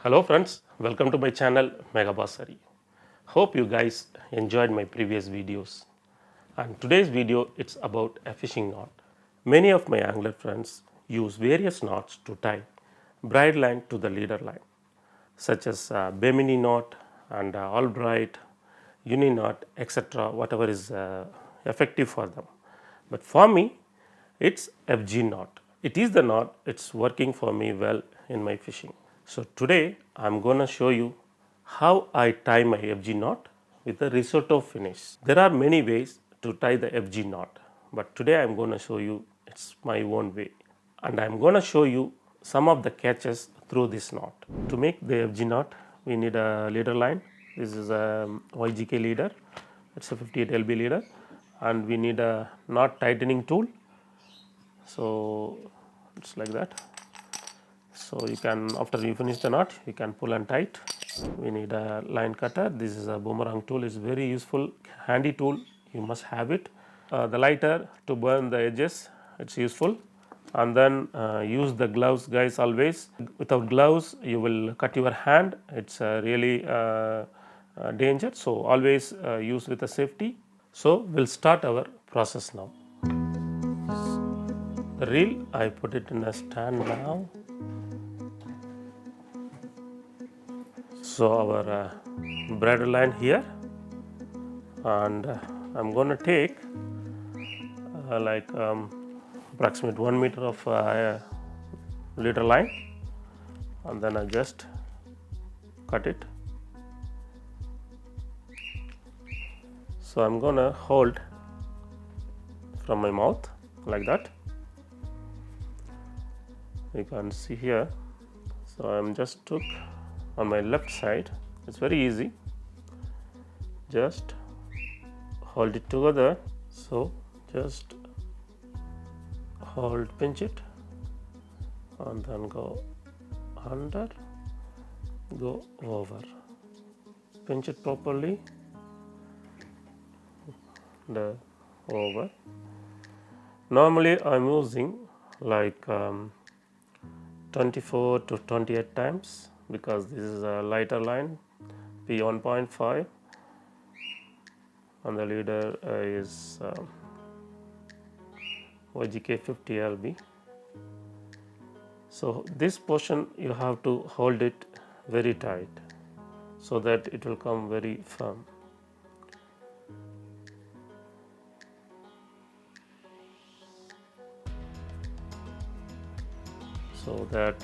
Hello friends, welcome to my channel Megabasari. Hope you guys enjoyed my previous videos. And today's video it's about a fishing knot. Many of my angler friends use various knots to tie braid line to the leader line, such as Bemini knot and Albright, Uni knot, etc. Whatever is effective for them. But for me, it's FG knot. It is the knot. It's working for me well in my fishing. So today I'm going to show you how I tie my FG knot with a risotto finish. There are many ways to tie the FG knot, but today I'm going to show you it's my own way, and I'm going to show you some of the catches through this knot. To make the FG knot, we need a leader line. This is a YGK leader. It's a 58 LB leader, and we need a knot tightening tool. So it's like that. So you can, after you finish the knot, you can pull and tight. We need a line cutter. This is a boomerang tool. It's very useful, handy tool. You must have it. The lighter to burn the edges. It's useful. And then use the gloves, guys. Always. Without gloves, you will cut your hand. It's really danger. So always use with a safety. So we'll start our process now. The reel, I put it in a stand now. So our braid line here, and I'm going to take approximate 1 meter of leader line, and then I just cut it. So I'm going to hold from my mouth like that. You can see here. So I'm just took on my left side. It's very easy. Just hold it together. So just hold, pinch it, and then go under, go over, pinch it properly, the over. Normally I'm using like 24 to 28 times, because this is a lighter line, P 1.5, and the leader is YGK 50 LB. So this portion you have to hold it very tight so that it will come very firm. So that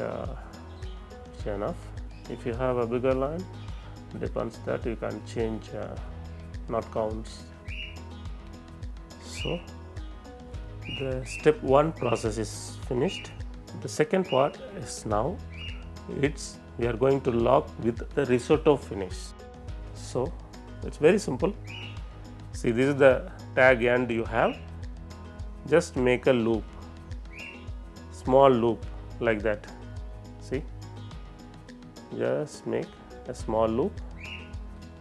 it's enough. If you have a bigger line, depends that you can change knot counts. So the step 1 process is finished. The second part is now we are going to lock with the risotto finish. So it's very simple. See, this is the tag end you have. Just make a loop, small loop like that. See, just make a small loop,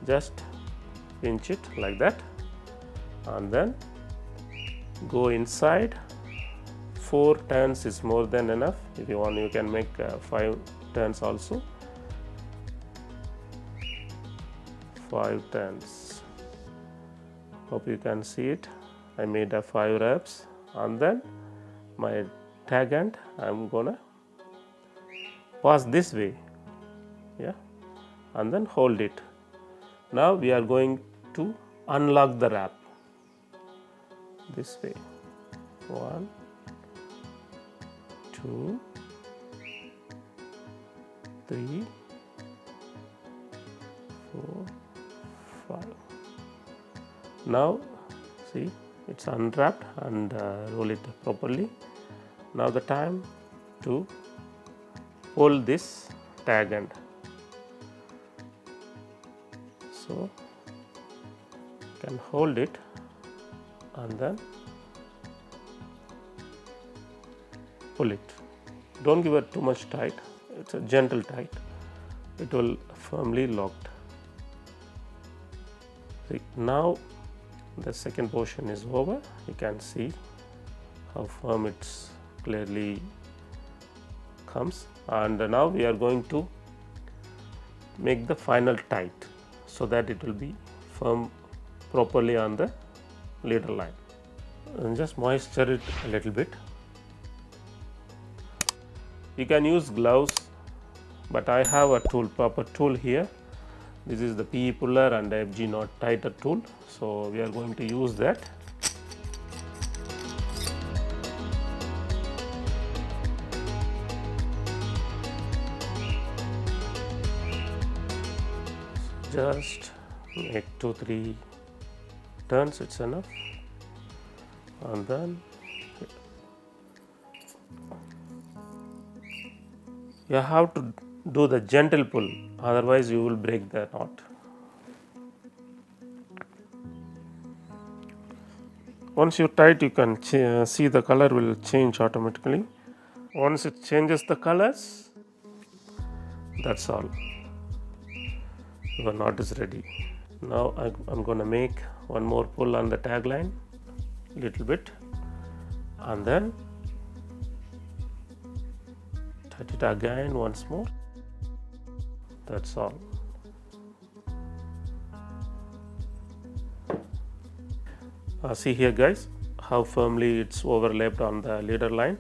just pinch it like that, and then go inside. 4 turns is more than enough. If you want, you can make 5 turns also. 5 turns. Hope you can see it. I made a 5 wraps, and then my tag end I'm gonna pass this way, yeah, and then hold it. Now we are going to unlock the wrap this way. 1, 2, 3, 4, 5. Now see, it's unwrapped, and roll it properly. Now the time to pull this tag end. So you can hold it and then pull it. Don't give it too much tight. It's a gentle tight. It will firmly locked. See, now the second portion is over. You can see how firm it's clearly comes, and now we are going to make the final tight so that it will be firm properly on the leader line, and just moisture it a little bit. You can use gloves, but I have a proper tool here. This is the PE puller and the FG knot tighter tool, so we are going to use that. Just make 2-3 turns, it's enough, and then you have to do the gentle pull, otherwise you will break the knot. Once you tight, you can see the color will change automatically. Once it changes the colors, that's all, your knot is ready. Now I'm going to make one more pull on the tag line, little bit, and then tight it again once more. That's all. See here guys, how firmly it's overlapped on the leader line.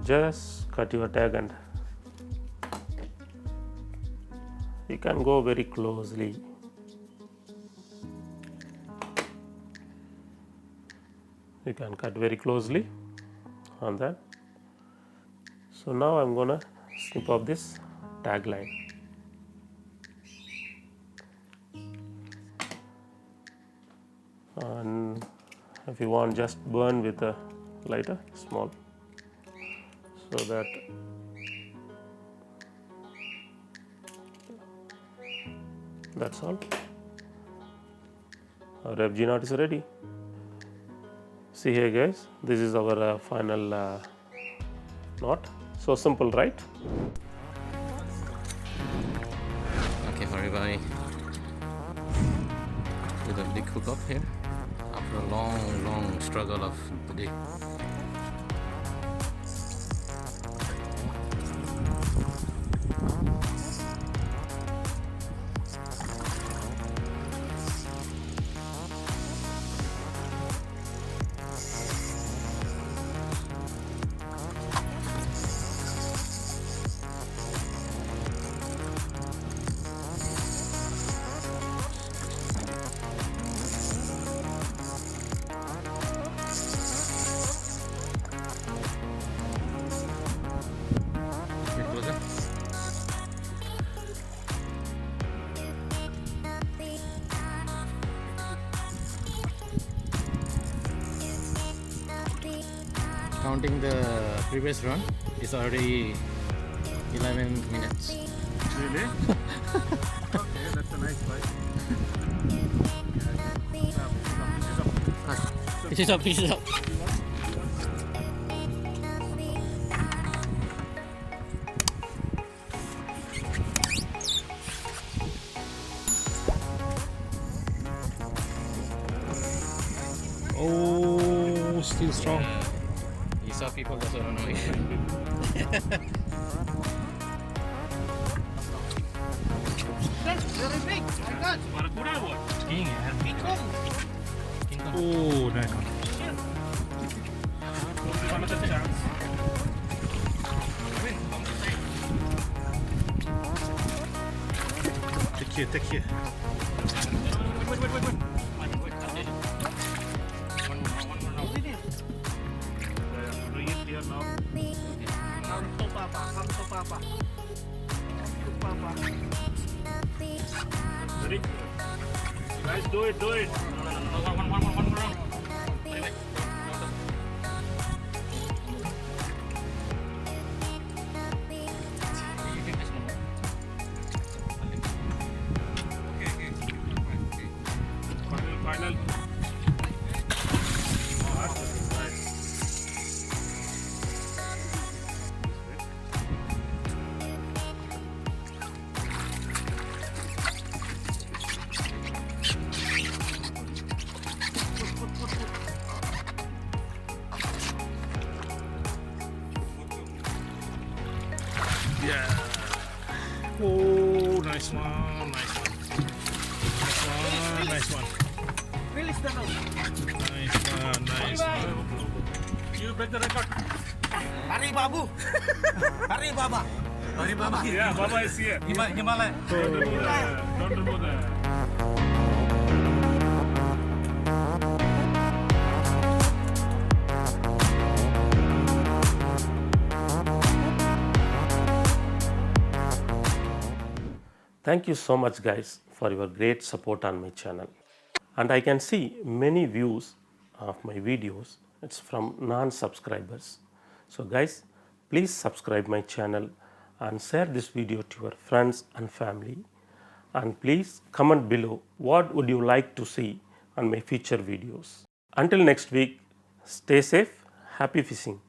Just cut your tag and you can go very closely. You can cut very closely on that. So now I'm gonna snip off this tag line. And if you want, just burn with a lighter, small, so that that's all. Our FG knot is ready. See here guys, this is our final knot. So simple, right? Okay, everybody, with a big hookup here after a long struggle of the day. Get closer. Counting the previous run, it's already 11 minutes. Really? Okay, that's a nice bike. Fish it up. Oh, still strong. You saw people that don't know. Oh, nice. Take care. Ready? Guys, do it. Final. Oh, nice one, nice one. Nice one. Release the rope. Nice one. You break the record. Hari Babu. Hari Baba. Hari Baba. Yeah, Baba is here. Himalaya. Don't remove that. Thank you so much guys for your great support on my channel. And I can see many views of my videos. It's from non-subscribers. So guys, please subscribe my channel and share this video to your friends and family. And please comment below what would you like to see on my future videos. Until next week, stay safe, happy fishing.